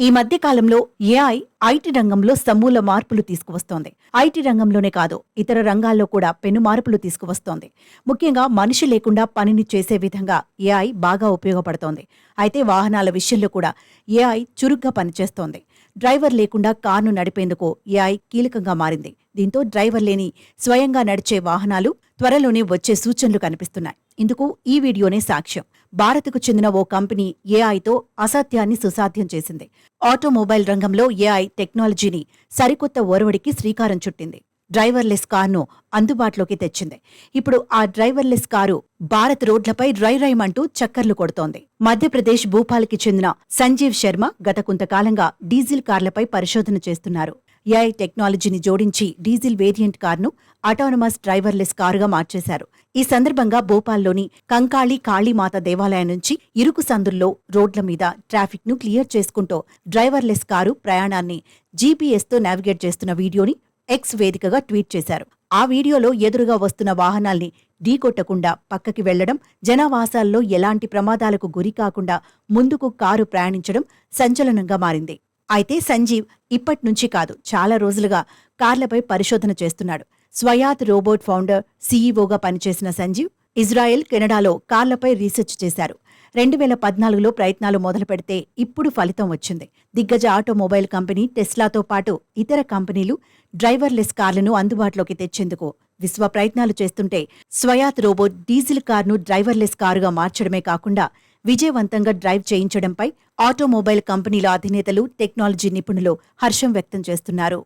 ఈ మధ్య కాలంలో ఏఐ ఐటీ రంగంలో సమూల మార్పులు తీసుకువస్తోంది. ఐటీ రంగంలోనే కాదు, ఇతర రంగాల్లో కూడా పెను మార్పులు తీసుకువస్తోంది. ముఖ్యంగా మనిషి లేకుండా పనిని చేసే విధంగా ఏఐ బాగా ఉపయోగపడుతోంది. అయితే వాహనాల విషయంలో కూడా ఏఐ చురుగ్గా పనిచేస్తోంది. డ్రైవర్ లేకుండా కారును నడిపేందుకు ఏఐ కీలకంగా మారింది. దీంతో డ్రైవర్ లేని స్వయంగా నడిచే వాహనాలు త్వరలోనే వచ్చే సూచనలు కనిపిస్తున్నాయి. ఇందుకు ఈ వీడియోనే సాక్ష్యం. భారత్కు చెందిన ఓ కంపెనీ ఏఐతో అసాధ్యాన్ని సుసాధ్యం చేసింది. ఆటోమొబైల్ రంగంలో ఏఐ టెక్నాలజీని సరికొత్త ఒరవడికి శ్రీకారం చుట్టింది. డ్రైవర్లెస్ కారును అందుబాటులోకి తెచ్చింది. ఇప్పుడు ఆ డ్రైవర్లెస్ కారు భారత్ రోడ్లపై రైమంటూ చక్కర్లు కొడుతోంది. మధ్యప్రదేశ్ భూపాల్కి చెందిన సంజీవ్ శర్మ గత కొంతకాలంగా డీజిల్ కార్లపై పరిశోధన చేస్తున్నారు. ఏఐ టెక్నాలజీని జోడించి డీజిల్ వేరియంట్ కారును ఆటోనమస్ డ్రైవర్లెస్ కారుగా మార్చేశారు. ఈ సందర్భంగా భోపాల్లోని కంకాళి కాళీమాత దేవాలయం నుంచి ఇరుకు సందుల్లో రోడ్ల మీద ట్రాఫిక్ ను క్లియర్ చేసుకుంటూ డ్రైవర్లెస్ కారు ప్రయాణాన్ని జీపీఎస్తో నావిగేట్ చేస్తున్న వీడియోని ఎక్స్ వేదికగా ట్వీట్ చేశారు. ఆ వీడియోలో ఎదురుగా వస్తున్న వాహనాల్ని ఢీకొట్టకుండా పక్కకి వెళ్లడం, జనావాసాల్లో ఎలాంటి ప్రమాదాలకు గురి కాకుండా ముందుకు కారు ప్రయాణించడం సంచలనంగా మారింది. అయితే సంజీవ్ ఇప్పట్నుంచి కాదు, చాలా రోజులుగా కార్లపై పరిశోధన చేస్తున్నాడు. స్వయాత్ రోబోట్ ఫౌండర్, సీఈఓగా పనిచేసిన సంజీవ్ ఇజ్రాయెల్, కెనడాలో కార్లపై రీసెర్చ్ చేశారు. 2014లో ప్రయత్నాలు మొదలుపెడితే ఇప్పుడు ఫలితం వచ్చింది. దిగ్గజ ఆటోమొబైల్ కంపెనీ టెస్లాతో పాటు ఇతర కంపెనీలు డ్రైవర్లెస్ కార్లను అందుబాటులోకి తెచ్చేందుకు విశ్వ ప్రయత్నాలు చేస్తుంటే, స్వయాత్ రోబోట్ డీజిల్ కార్ను డ్రైవర్లెస్ కారుగా మార్చడమే కాకుండా విజయవంతంగా డ్రైవ్ చేయించడంపై ఆటోమొబైల్ కంపెనీల అధినేతలు, టెక్నాలజీ నిపుణులు హర్షం వ్యక్తం చేస్తున్నారు.